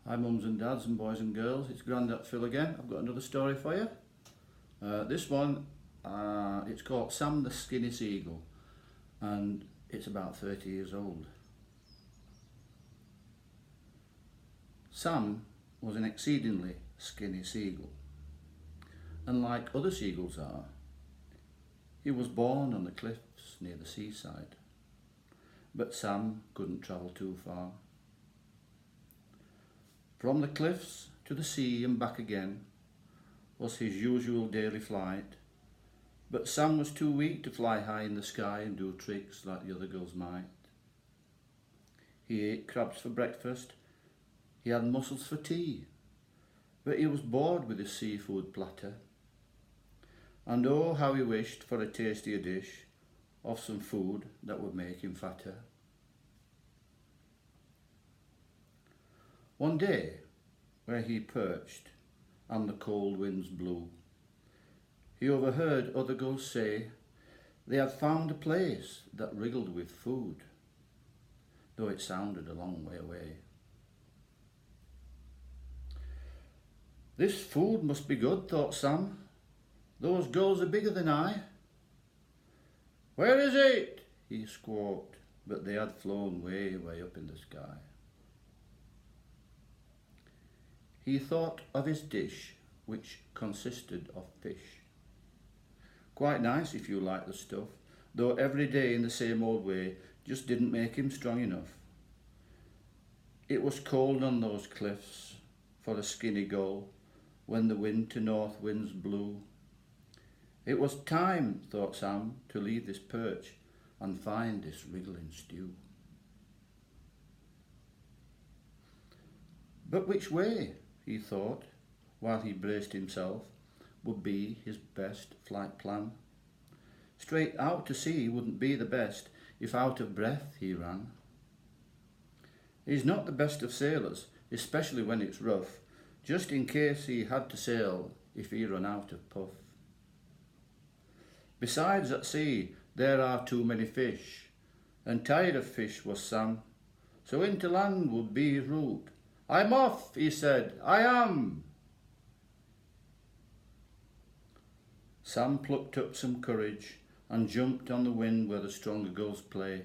Hi mums and dads and boys and girls, it's Grandad Phil again. I've got another story for you. This one, it's called Sam the Skinny Seagull, and it's about 30 years old. Sam was an exceedingly skinny seagull, and like other seagulls are, he was born on the cliffs near the seaside. But Sam couldn't travel too far. From the cliffs to the sea and back again was his usual daily flight, but Sam was too weak to fly high in the sky and do tricks like the other gulls might. He ate crabs for breakfast, he had mussels for tea, but he was bored with his seafood platter. And oh, how he wished for a tastier dish of some food that would make him fatter. One day, where he perched and the cold winds blew, he overheard other gulls say they had found a place that wriggled with food, though it sounded a long way away. This food must be good, thought Sam. Those gulls are bigger than I. Where is it? He squawked, but they had flown way, way up in the sky. He thought of his dish, which consisted of fish. Quite nice if you like the stuff, though every day in the same old way just didn't make him strong enough. It was cold on those cliffs for a skinny gull when the wind to north winds blew. It was time, thought Sam, to leave this perch and find this wriggling stew. But which way, he thought, while he braced himself, would be his best flight plan. Straight out to sea wouldn't be the best if out of breath he ran. He's not the best of sailors, especially when it's rough, just in case he had to sail if he run out of puff. Besides, at sea there are too many fish, and tired of fish was Sam, so into land would be his route. I'm off, he said, I am. Sam plucked up some courage and jumped on the wind where the stronger gulls play.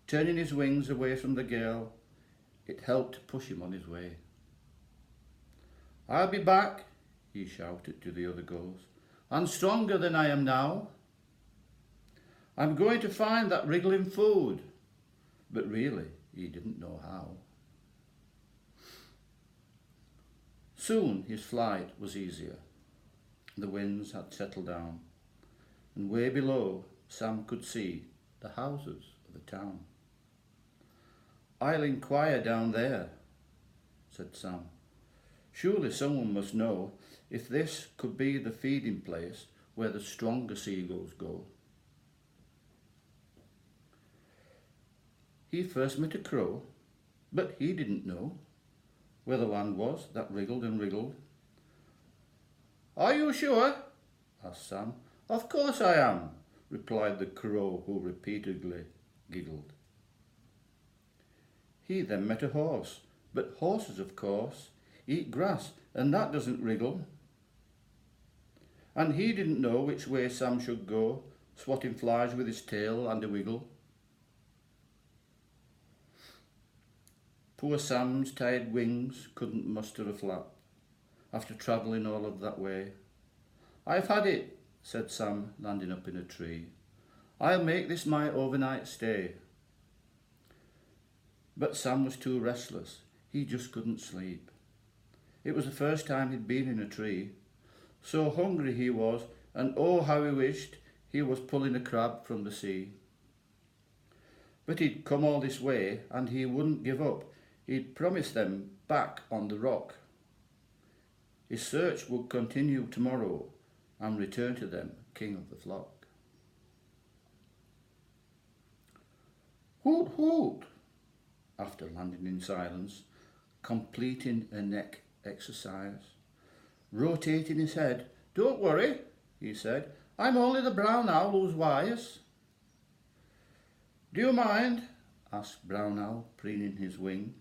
Turning his wings away from the gale, it helped push him on his way. I'll be back, he shouted to the other gulls, and stronger than I am now. I'm going to find that wriggling food. But really, he didn't know how. Soon his flight was easier. The winds had settled down, and way below Sam could see the houses of the town. I'll inquire down there, said Sam. Surely someone must know if this could be the feeding place where the stronger seagulls go. He first met a crow, but he didn't know where the land was that wriggled and wriggled. Are you sure? Asked Sam. Of course I am, replied the crow, who repeatedly giggled. He then met a horse, but horses, of course, eat grass, and that doesn't wriggle. And he didn't know which way Sam should go, swatting flies with his tail and a wiggle. Poor Sam's tired wings couldn't muster a flap after travelling all of that way. I've had it, said Sam, landing up in a tree. I'll make this my overnight stay. But Sam was too restless. He just couldn't sleep. It was the first time he'd been in a tree. So hungry he was, and oh, how he wished he was pulling a crab from the sea. But he'd come all this way, and he wouldn't give up. He'd promised them back on the rock. His search would continue tomorrow and return to them king of the flock. Hoot, hoot, after landing in silence, completing a neck exercise. Rotating his head. Don't worry, he said. I'm only the brown owl who's wise. Do you mind? Asked Brown Owl, preening his wing.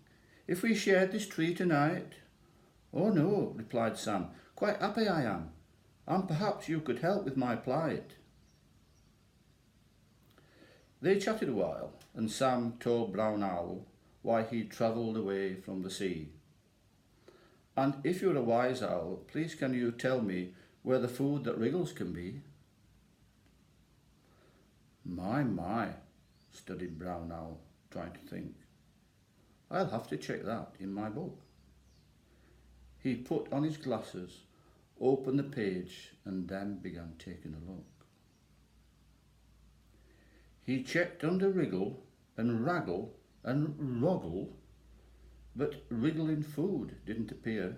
if we shared this tree tonight? Oh no, replied Sam, quite happy I am, and perhaps you could help with my plight. They chatted a while, and Sam told Brown Owl why he'd travelled away from the sea. And if you're a wise owl, please can you tell me where the food that wriggles can be? My, studied Brown Owl, trying to think. I'll have to check that in my book. He put on his glasses, opened the page, and then began taking a look. He checked under wriggle and raggle and roggle, but wriggling food didn't appear.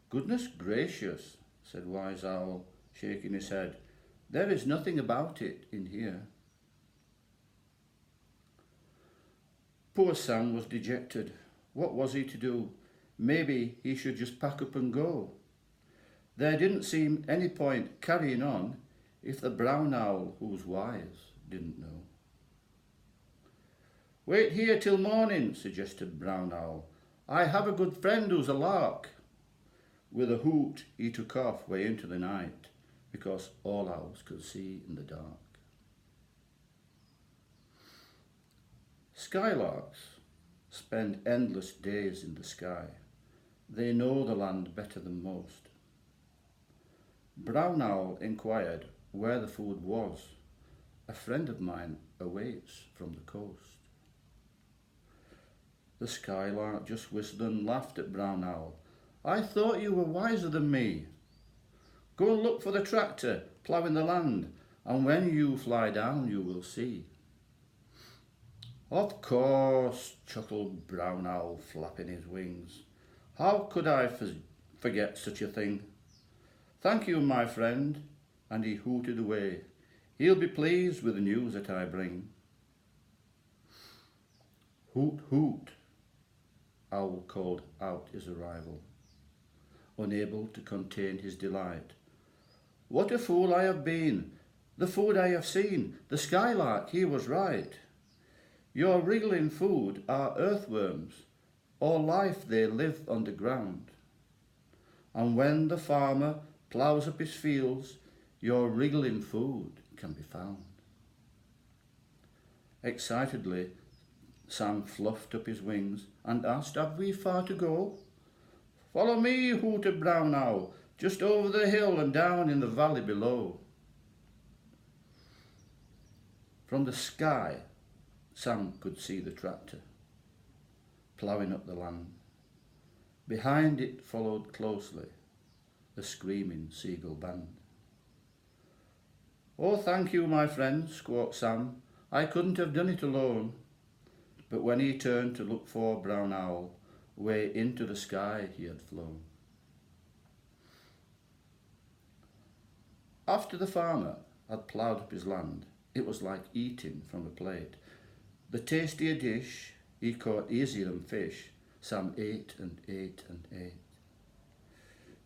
Goodness gracious, said Wise Owl, shaking his head. There is nothing about it in here. Poor Sam was dejected. What was he to do? Maybe he should just pack up and go. There didn't seem any point carrying on if the brown owl, who was wise, didn't know. Wait here till morning, suggested Brown Owl. I have a good friend who's a lark. With a hoot, he took off way into the night, because all owls could see in the dark. Skylarks spend endless days in the sky. They know the land better than most. Brown Owl inquired where the food was. A friend of mine awaits from the coast. The skylark just whistled and laughed at Brown Owl. I thought you were wiser than me. Go and look for the tractor ploughing the land, and when you fly down you will see. Of course, chuckled Brown Owl, flapping his wings. How could I forget such a thing? Thank you, my friend, and he hooted away. He'll be pleased with the news that I bring. Hoot, hoot, Owl called out his arrival, unable to contain his delight. What a fool I have been! The food I have seen, the skylark, he was right. Your wriggling food are earthworms, all life they live underground. And when the farmer ploughs up his fields, your wriggling food can be found. Excitedly, Sam fluffed up his wings and asked, have we far to go? Follow me, hooted Brown Owl, just over the hill and down in the valley below. From the sky, Sam could see the tractor ploughing up the land. Behind it followed closely the screaming seagull band. Oh, thank you, my friend, squawked Sam. I couldn't have done it alone. But when he turned to look for Brown Owl, way into the sky he had flown. After the farmer had ploughed up his land, it was like eating from a plate. The tastier dish he caught easier than fish. Sam ate and ate and ate.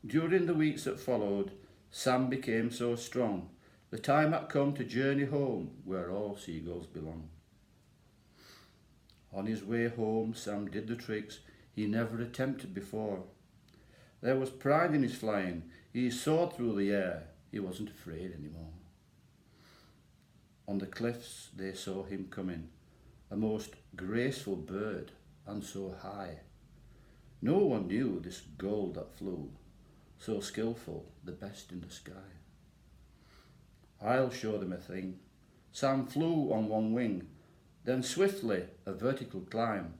During the weeks that followed, Sam became so strong. The time had come to journey home, where all seagulls belong. On his way home, Sam did the tricks he never attempted before. There was pride in his flying. He soared through the air. He wasn't afraid anymore. On the cliffs they saw him coming, a most graceful bird, and so high. No one knew this gull that flew, so skillful, the best in the sky. I'll show them a thing. Sam flew on one wing, then swiftly a vertical climb.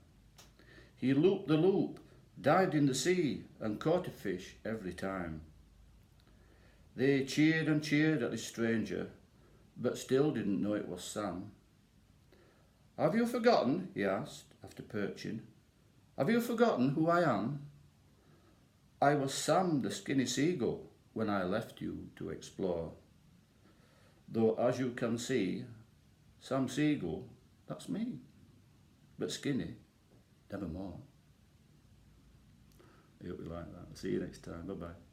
He looped the loop, dived in the sea, and caught a fish every time. They cheered and cheered at this stranger, but still didn't know it was Sam. Have you forgotten, he asked after perching, have you forgotten who I am? I was Sam the Skinny Seagull when I left you to explore. Though as you can see, Sam Seagull, that's me, but Skinny, nevermore. I hope you like that. See you next time. Bye-bye.